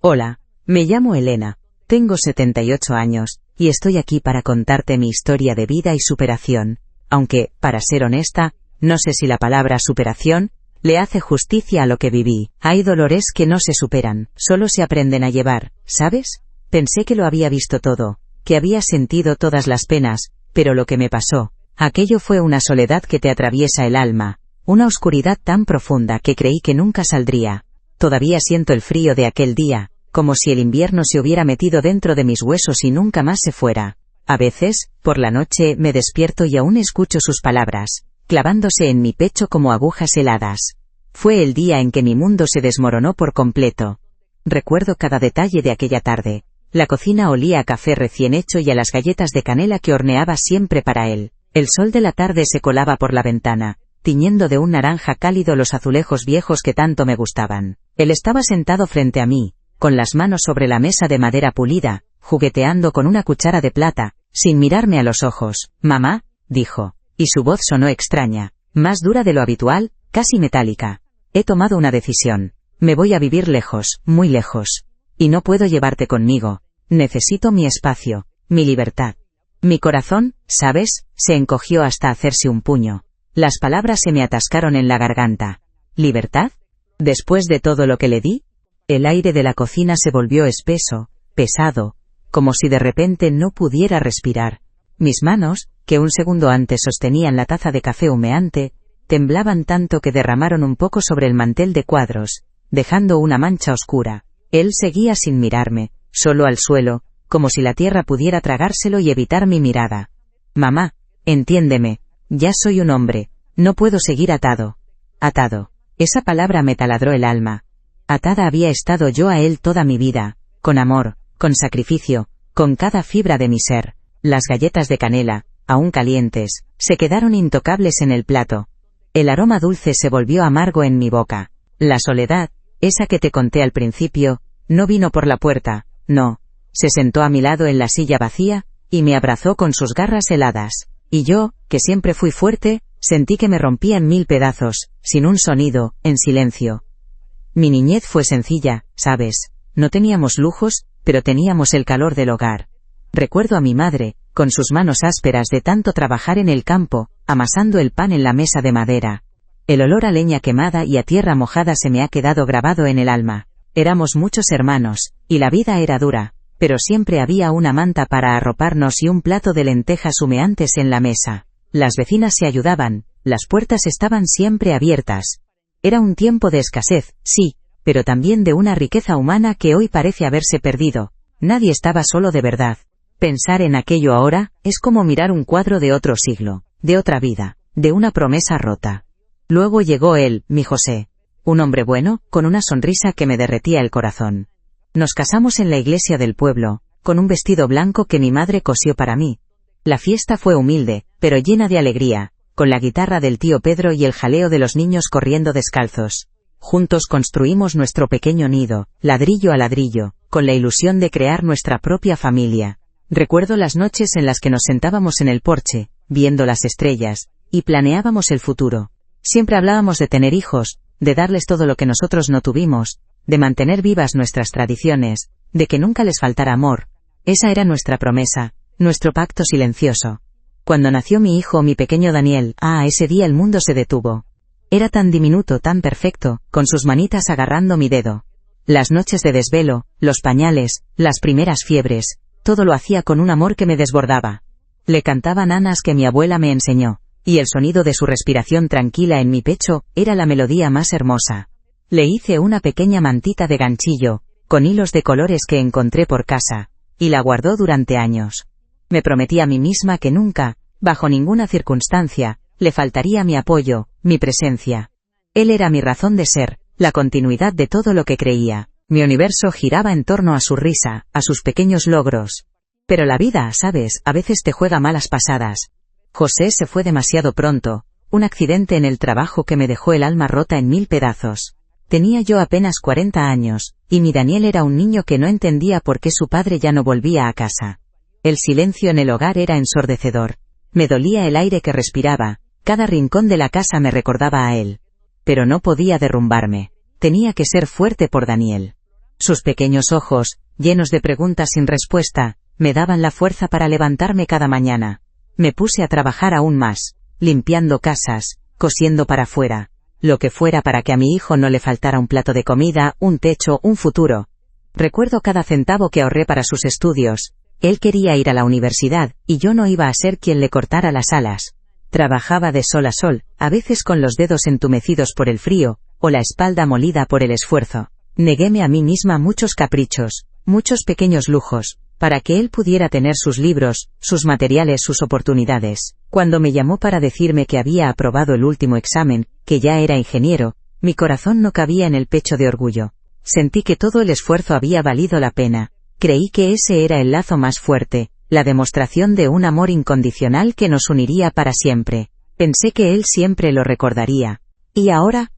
Hola, me llamo Elena, tengo 78 años, y estoy aquí para contarte mi historia de vida y superación, aunque, para ser honesta, no sé si la palabra superación le hace justicia a lo que viví. Hay dolores que no se superan, solo se aprenden a llevar, ¿sabes? Pensé que lo había visto todo, que había sentido todas las penas, pero lo que me pasó, aquello fue una soledad que te atraviesa el alma, una oscuridad tan profunda que creí que nunca saldría. Todavía siento el frío de aquel día, como si el invierno se hubiera metido dentro de mis huesos y nunca más se fuera. A veces, por la noche, me despierto y aún escucho sus palabras, clavándose en mi pecho como agujas heladas. Fue el día en que mi mundo se desmoronó por completo. Recuerdo cada detalle de aquella tarde. La cocina olía a café recién hecho y a las galletas de canela que horneaba siempre para él. El sol de la tarde se colaba por la ventana, tiñendo de un naranja cálido los azulejos viejos que tanto me gustaban. Él estaba sentado frente a mí, con las manos sobre la mesa de madera pulida, jugueteando con una cuchara de plata, sin mirarme a los ojos. «Mamá», dijo, y su voz sonó extraña, más dura de lo habitual, casi metálica. «He tomado una decisión. Me voy a vivir lejos, muy lejos. Y no puedo llevarte conmigo. Necesito mi espacio, mi libertad». Mi corazón, ¿sabes?, se encogió hasta hacerse un puño. Las palabras se me atascaron en la garganta. ¿Libertad? ¿Después de todo lo que le di? El aire de la cocina se volvió espeso, pesado, como si de repente no pudiera respirar. Mis manos, que un segundo antes sostenían la taza de café humeante, temblaban tanto que derramaron un poco sobre el mantel de cuadros, dejando una mancha oscura. Él seguía sin mirarme, solo al suelo, como si la tierra pudiera tragárselo y evitar mi mirada. «Mamá, entiéndeme, ya soy un hombre, no puedo seguir atado». Atado. Esa palabra me taladró el alma. Atada había estado yo a él toda mi vida, con amor, con sacrificio, con cada fibra de mi ser. Las galletas de canela, aún calientes, se quedaron intocables en el plato. El aroma dulce se volvió amargo en mi boca. La soledad, esa que te conté al principio, no vino por la puerta, no. Se sentó a mi lado en la silla vacía, y me abrazó con sus garras heladas. Y yo, que siempre fui fuerte, sentí que me rompía en mil pedazos, sin un sonido, en silencio. Mi niñez fue sencilla, ¿sabes? No teníamos lujos, pero teníamos el calor del hogar. Recuerdo a mi madre, con sus manos ásperas de tanto trabajar en el campo, amasando el pan en la mesa de madera. El olor a leña quemada y a tierra mojada se me ha quedado grabado en el alma. Éramos muchos hermanos, y la vida era dura, pero siempre había una manta para arroparnos y un plato de lentejas humeantes en la mesa. Las vecinas se ayudaban, las puertas estaban siempre abiertas. Era un tiempo de escasez, sí, pero también de una riqueza humana que hoy parece haberse perdido. Nadie estaba solo de verdad. Pensar en aquello ahora, es como mirar un cuadro de otro siglo, de otra vida, de una promesa rota. Luego llegó él, mi José. Un hombre bueno, con una sonrisa que me derretía el corazón. Nos casamos en la iglesia del pueblo, con un vestido blanco que mi madre cosió para mí. La fiesta fue humilde, pero llena de alegría, con la guitarra del tío Pedro y el jaleo de los niños corriendo descalzos. Juntos construimos nuestro pequeño nido, ladrillo a ladrillo, con la ilusión de crear nuestra propia familia. Recuerdo las noches en las que nos sentábamos en el porche, viendo las estrellas, y planeábamos el futuro. Siempre hablábamos de tener hijos, de darles todo lo que nosotros no tuvimos, de mantener vivas nuestras tradiciones, de que nunca les faltara amor. Esa era nuestra promesa, nuestro pacto silencioso. Cuando nació mi hijo, mi pequeño Daniel, ese día el mundo se detuvo. Era tan diminuto, tan perfecto, con sus manitas agarrando mi dedo. Las noches de desvelo, los pañales, las primeras fiebres, todo lo hacía con un amor que me desbordaba. Le cantaba nanas que mi abuela me enseñó, y el sonido de su respiración tranquila en mi pecho, era la melodía más hermosa. Le hice una pequeña mantita de ganchillo, con hilos de colores que encontré por casa, y la guardó durante años. Me prometí a mí misma que nunca, bajo ninguna circunstancia, le faltaría mi apoyo, mi presencia. Él era mi razón de ser, la continuidad de todo lo que creía. Mi universo giraba en torno a su risa, a sus pequeños logros. Pero la vida, ¿sabes?, a veces te juega malas pasadas. José se fue demasiado pronto, un accidente en el trabajo que me dejó el alma rota en mil pedazos. Tenía yo apenas 40 años, y mi Daniel era un niño que no entendía por qué su padre ya no volvía a casa. El silencio en el hogar era ensordecedor. Me dolía el aire que respiraba, cada rincón de la casa me recordaba a él. Pero no podía derrumbarme. Tenía que ser fuerte por Daniel. Sus pequeños ojos, llenos de preguntas sin respuesta, me daban la fuerza para levantarme cada mañana. Me puse a trabajar aún más, limpiando casas, cosiendo para afuera, lo que fuera para que a mi hijo no le faltara un plato de comida, un techo, un futuro. Recuerdo cada centavo que ahorré para sus estudios. Él quería ir a la universidad, y yo no iba a ser quien le cortara las alas. Trabajaba de sol a sol, a veces con los dedos entumecidos por el frío, o la espalda molida por el esfuerzo. Neguéme a mí misma muchos caprichos, muchos pequeños lujos, para que él pudiera tener sus libros, sus materiales, sus oportunidades. Cuando me llamó para decirme que había aprobado el último examen, que ya era ingeniero, mi corazón no cabía en el pecho de orgullo. Sentí que todo el esfuerzo había valido la pena. Creí que ese era el lazo más fuerte, la demostración de un amor incondicional que nos uniría para siempre. Pensé que él siempre lo recordaría. Y ahora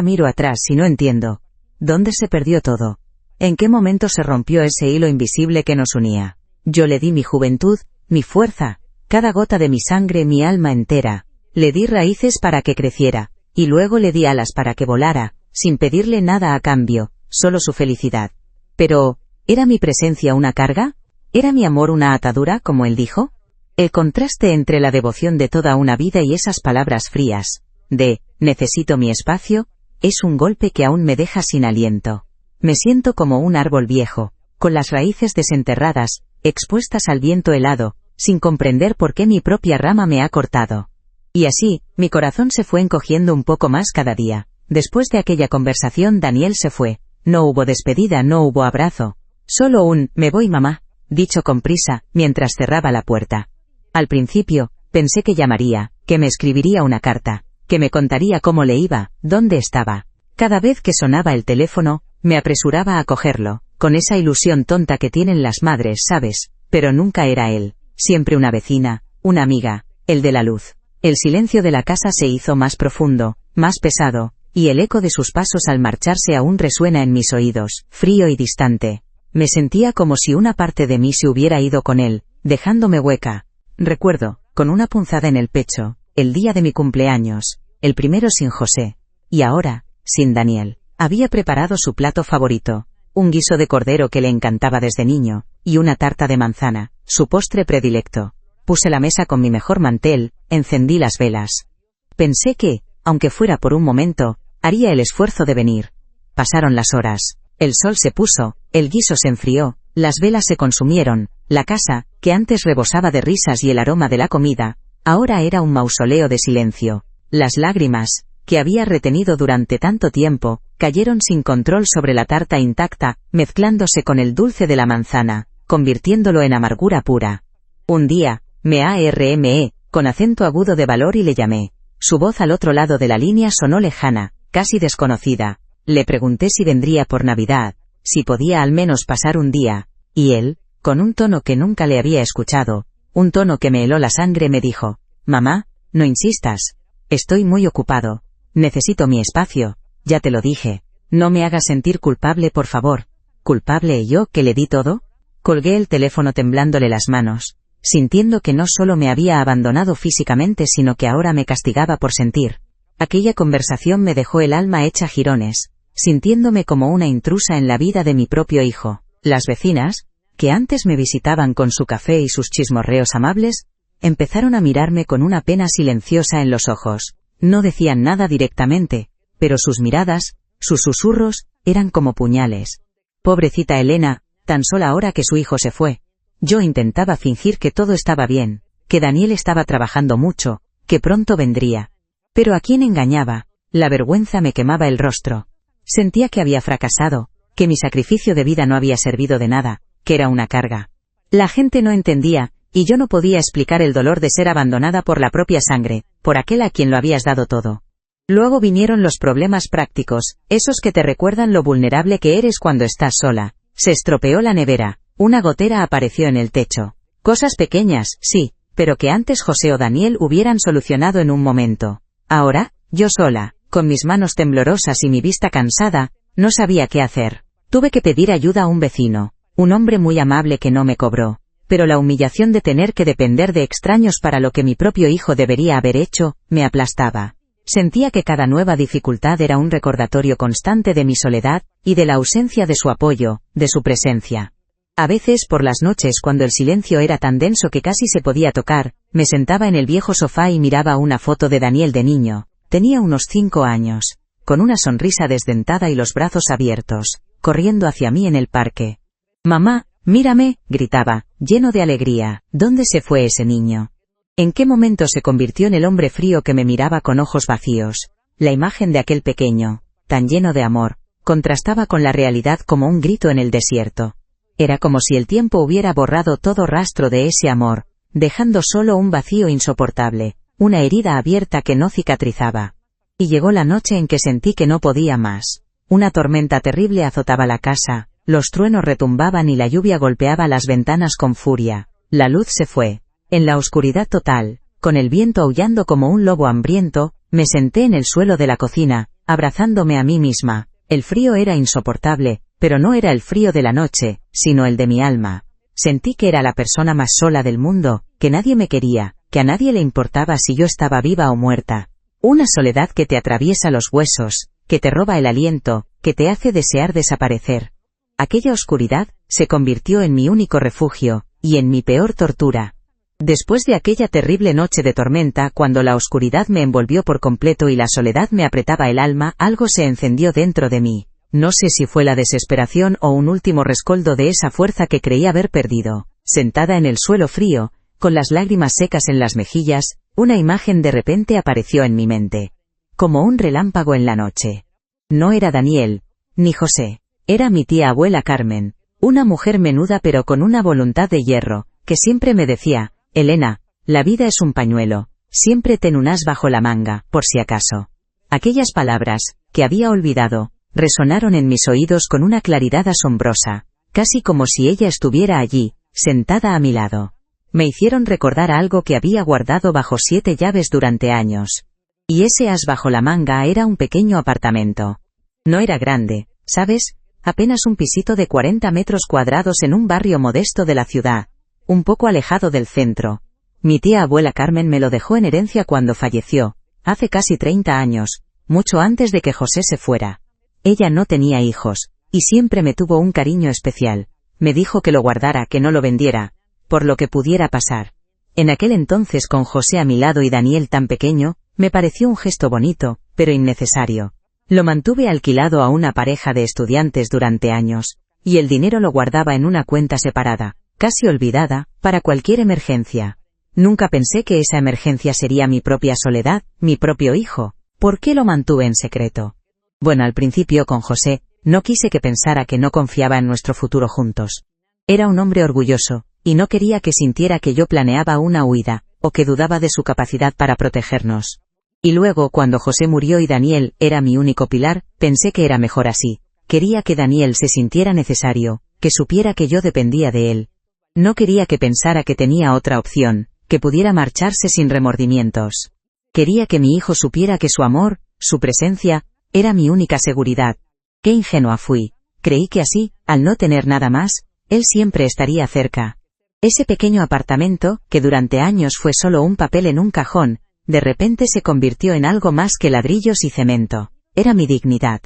miro atrás y no entiendo. ¿Dónde se perdió todo? ¿En qué momento se rompió ese hilo invisible que nos unía? Yo le di mi juventud, mi fuerza, cada gota de mi sangre, mi alma entera. Le di raíces para que creciera, y luego le di alas para que volara, sin pedirle nada a cambio, solo su felicidad. Pero, ¿era mi presencia una carga? ¿Era mi amor una atadura, como él dijo? El contraste entre la devoción de toda una vida y esas palabras frías, de, necesito mi espacio, es un golpe que aún me deja sin aliento. Me siento como un árbol viejo, con las raíces desenterradas, expuestas al viento helado, sin comprender por qué mi propia rama me ha cortado. Y así, mi corazón se fue encogiendo un poco más cada día. Después de aquella conversación, Daniel se fue. No hubo despedida, no hubo abrazo. Solo un, me voy mamá, dicho con prisa, mientras cerraba la puerta. Al principio, pensé que llamaría, que me escribiría una carta, que me contaría cómo le iba, dónde estaba. Cada vez que sonaba el teléfono, me apresuraba a cogerlo, con esa ilusión tonta que tienen las madres, ¿sabes? Pero nunca era él. Siempre una vecina, una amiga, el de la luz. El silencio de la casa se hizo más profundo, más pesado, y el eco de sus pasos al marcharse aún resuena en mis oídos, frío y distante. Me sentía como si una parte de mí se hubiera ido con él, dejándome hueca. Recuerdo, con una punzada en el pecho, el día de mi cumpleaños, el primero sin José. Y ahora, sin Daniel. Había preparado su plato favorito, un guiso de cordero que le encantaba desde niño, y una tarta de manzana, su postre predilecto. Puse la mesa con mi mejor mantel, encendí las velas. Pensé que, aunque fuera por un momento, haría el esfuerzo de venir. Pasaron las horas. El sol se puso, el guiso se enfrió, las velas se consumieron, la casa, que antes rebosaba de risas y el aroma de la comida, ahora era un mausoleo de silencio. Las lágrimas, que había retenido durante tanto tiempo, cayeron sin control sobre la tarta intacta, mezclándose con el dulce de la manzana, convirtiéndolo en amargura pura. Un día, me armé, con acento agudo de valor y le llamé. Su voz al otro lado de la línea sonó lejana, casi desconocida. Le pregunté si vendría por Navidad, si podía al menos pasar un día, y él, con un tono que nunca le había escuchado, un tono que me heló la sangre, me dijo: mamá, no insistas. Estoy muy ocupado. Necesito mi espacio. Ya te lo dije. No me hagas sentir culpable, por favor. ¿Culpable yo, que le di todo? Colgué el teléfono temblándole las manos, sintiendo que no solo me había abandonado físicamente, sino que ahora me castigaba por sentir. Aquella conversación me dejó el alma hecha jirones, sintiéndome como una intrusa en la vida de mi propio hijo. Las vecinas, que antes me visitaban con su café y sus chismorreos amables, empezaron a mirarme con una pena silenciosa en los ojos. No decían nada directamente, pero sus miradas, sus susurros, eran como puñales. Pobrecita Elena, tan sola ahora que su hijo se fue. Yo intentaba fingir que todo estaba bien, que Daniel estaba trabajando mucho, que pronto vendría. Pero ¿a quién engañaba? La vergüenza me quemaba el rostro. Sentía que había fracasado, que mi sacrificio de vida no había servido de nada, que era una carga. La gente no entendía, y yo no podía explicar el dolor de ser abandonada por la propia sangre, por aquel a quien lo habías dado todo. Luego vinieron los problemas prácticos, esos que te recuerdan lo vulnerable que eres cuando estás sola. Se estropeó la nevera, una gotera apareció en el techo. Cosas pequeñas, sí, pero que antes José o Daniel hubieran solucionado en un momento. Ahora, yo sola, con mis manos temblorosas y mi vista cansada, no sabía qué hacer. Tuve que pedir ayuda a un vecino, un hombre muy amable que no me cobró. Pero la humillación de tener que depender de extraños para lo que mi propio hijo debería haber hecho, me aplastaba. Sentía que cada nueva dificultad era un recordatorio constante de mi soledad, y de la ausencia de su apoyo, de su presencia. A veces por las noches cuando el silencio era tan denso que casi se podía tocar, me sentaba en el viejo sofá y miraba una foto de Daniel de niño. Tenía unos 5 años, con una sonrisa desdentada y los brazos abiertos, corriendo hacia mí en el parque. «Mamá, mírame», gritaba, lleno de alegría. ¿Dónde se fue ese niño? ¿En qué momento se convirtió en el hombre frío que me miraba con ojos vacíos? La imagen de aquel pequeño, tan lleno de amor, contrastaba con la realidad como un grito en el desierto. Era como si el tiempo hubiera borrado todo rastro de ese amor, dejando solo un vacío insoportable, una herida abierta que no cicatrizaba. Y llegó la noche en que sentí que no podía más. Una tormenta terrible azotaba la casa, los truenos retumbaban y la lluvia golpeaba las ventanas con furia. La luz se fue. En la oscuridad total, con el viento aullando como un lobo hambriento, me senté en el suelo de la cocina, abrazándome a mí misma. El frío era insoportable, pero no era el frío de la noche, sino el de mi alma. Sentí que era la persona más sola del mundo, que nadie me quería, que a nadie le importaba si yo estaba viva o muerta. Una soledad que te atraviesa los huesos, que te roba el aliento, que te hace desear desaparecer. Aquella oscuridad se convirtió en mi único refugio, y en mi peor tortura. Después de aquella terrible noche de tormenta, cuando la oscuridad me envolvió por completo y la soledad me apretaba el alma, algo se encendió dentro de mí. No sé si fue la desesperación o un último rescoldo de esa fuerza que creí haber perdido. Sentada en el suelo frío, con las lágrimas secas en las mejillas, una imagen de repente apareció en mi mente. Como un relámpago en la noche. No era Daniel, ni José. Era mi tía abuela Carmen, una mujer menuda pero con una voluntad de hierro, que siempre me decía: «Elena, la vida es un pañuelo, siempre ten un as bajo la manga, por si acaso». Aquellas palabras, que había olvidado, resonaron en mis oídos con una claridad asombrosa, casi como si ella estuviera allí, sentada a mi lado. Me hicieron recordar algo que había guardado bajo 7 llaves durante años. Y ese as bajo la manga era un pequeño apartamento. No era grande, ¿sabes? Apenas un pisito de 40 metros cuadrados en un barrio modesto de la ciudad, un poco alejado del centro. Mi tía abuela Carmen me lo dejó en herencia cuando falleció, hace casi 30 años, mucho antes de que José se fuera. Ella no tenía hijos, y siempre me tuvo un cariño especial. Me dijo que lo guardara, que no lo vendiera, por lo que pudiera pasar. En aquel entonces, con José a mi lado y Daniel tan pequeño, me pareció un gesto bonito, pero innecesario. Lo mantuve alquilado a una pareja de estudiantes durante años, y el dinero lo guardaba en una cuenta separada, casi olvidada, para cualquier emergencia. Nunca pensé que esa emergencia sería mi propia soledad, mi propio hijo. ¿Por qué lo mantuve en secreto? Bueno, al principio con José, no quise que pensara que no confiaba en nuestro futuro juntos. Era un hombre orgulloso, y no quería que sintiera que yo planeaba una huida, o que dudaba de su capacidad para protegernos. Y luego, cuando José murió y Daniel era mi único pilar, pensé que era mejor así. Quería que Daniel se sintiera necesario, que supiera que yo dependía de él. No quería que pensara que tenía otra opción, que pudiera marcharse sin remordimientos. Quería que mi hijo supiera que su amor, su presencia, era mi única seguridad. Qué ingenua fui. Creí que así, al no tener nada más, él siempre estaría cerca. Ese pequeño apartamento, que durante años fue solo un papel en un cajón, de repente se convirtió en algo más que ladrillos y cemento. Era mi dignidad.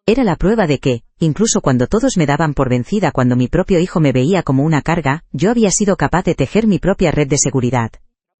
Era la prueba de que, incluso cuando todos me daban por vencida, cuando mi propio hijo me veía como una carga, yo había sido capaz de tejer mi propia red de seguridad.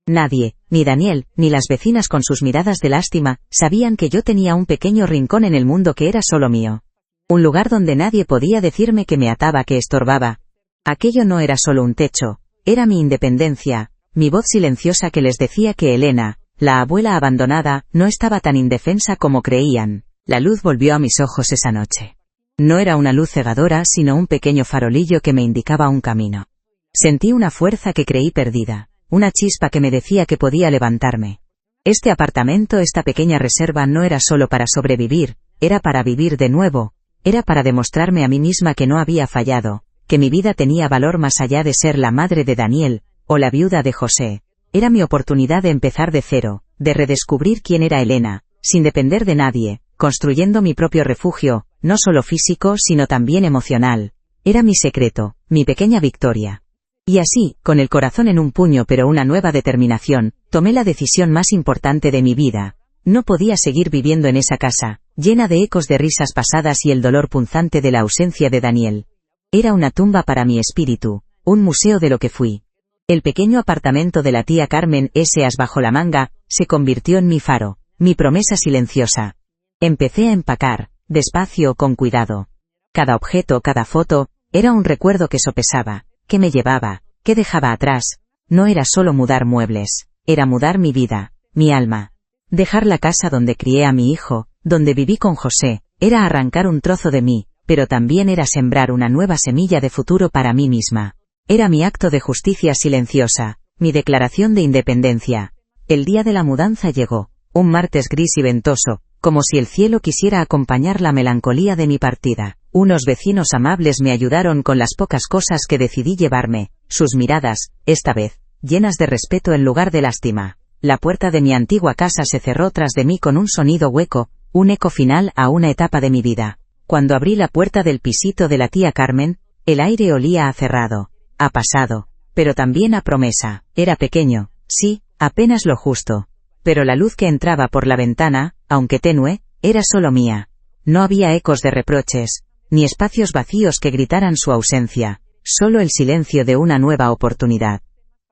Nadie, ni Daniel, ni las vecinas con sus miradas de lástima, sabían que yo tenía un pequeño rincón en el mundo que era solo mío. Un lugar donde nadie podía decirme que me ataba, que estorbaba. Aquello no era solo un techo, era mi independencia, mi voz silenciosa que les decía que Elena, la abuela abandonada, no estaba tan indefensa como creían. La luz volvió a mis ojos esa noche. No era una luz cegadora, sino un pequeño farolillo que me indicaba un camino. Sentí una fuerza que creí perdida, una chispa que me decía que podía levantarme. Este apartamento, esta pequeña reserva, no era solo para sobrevivir, era para vivir de nuevo, era para demostrarme a mí misma que no había fallado, que mi vida tenía valor más allá de ser la madre de Daniel, o la viuda de José. Era mi oportunidad de empezar de cero, de redescubrir quién era Elena, sin depender de nadie, construyendo mi propio refugio, no solo físico sino también emocional. Era mi secreto, mi pequeña victoria. Y así, con el corazón en un puño pero una nueva determinación, tomé la decisión más importante de mi vida. No podía seguir viviendo en esa casa, llena de ecos de risas pasadas y el dolor punzante de la ausencia de Daniel. Era una tumba para mi espíritu, un museo de lo que fui. El pequeño apartamento de la tía Carmen S.as bajo la manga, se convirtió en mi faro, mi promesa silenciosa. Empecé a empacar, despacio, con cuidado. Cada objeto, cada foto, era un recuerdo que sopesaba, que me llevaba, que dejaba atrás. No era solo mudar muebles, era mudar mi vida, mi alma. Dejar la casa donde crié a mi hijo, donde viví con José, era arrancar un trozo de mí, pero también era sembrar una nueva semilla de futuro para mí misma. Era mi acto de justicia silenciosa, mi declaración de independencia. El día de la mudanza llegó, un martes gris y ventoso, como si el cielo quisiera acompañar la melancolía de mi partida. Unos vecinos amables me ayudaron con las pocas cosas que decidí llevarme, sus miradas, esta vez, llenas de respeto en lugar de lástima. La puerta de mi antigua casa se cerró tras de mí con un sonido hueco, un eco final a una etapa de mi vida. Cuando abrí la puerta del pisito de la tía Carmen, el aire olía a cerrado, a pasado, pero también a promesa. Era pequeño, sí, apenas lo justo. Pero la luz que entraba por la ventana, aunque tenue, era solo mía. No había ecos de reproches, ni espacios vacíos que gritaran su ausencia, solo el silencio de una nueva oportunidad.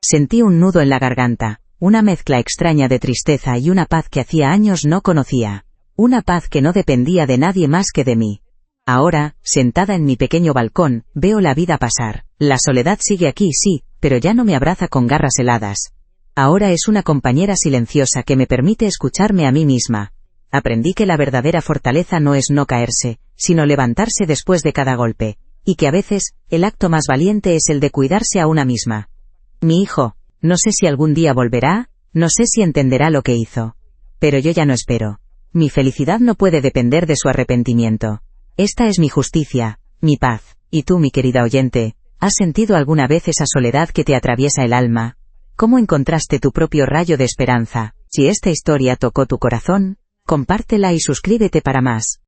Sentí un nudo en la garganta, una mezcla extraña de tristeza y una paz que hacía años no conocía. Una paz que no dependía de nadie más que de mí. Ahora, sentada en mi pequeño balcón, veo la vida pasar. La soledad sigue aquí, sí, pero ya no me abraza con garras heladas. Ahora es una compañera silenciosa que me permite escucharme a mí misma. Aprendí que la verdadera fortaleza no es no caerse, sino levantarse después de cada golpe, y que a veces, el acto más valiente es el de cuidarse a una misma. Mi hijo, no sé si algún día volverá, no sé si entenderá lo que hizo. Pero yo ya no espero. Mi felicidad no puede depender de su arrepentimiento. Esta es mi justicia, mi paz. Y tú, mi querida oyente, ¿has sentido alguna vez esa soledad que te atraviesa el alma? ¿Cómo encontraste tu propio rayo de esperanza? Si esta historia tocó tu corazón, compártela y suscríbete para más.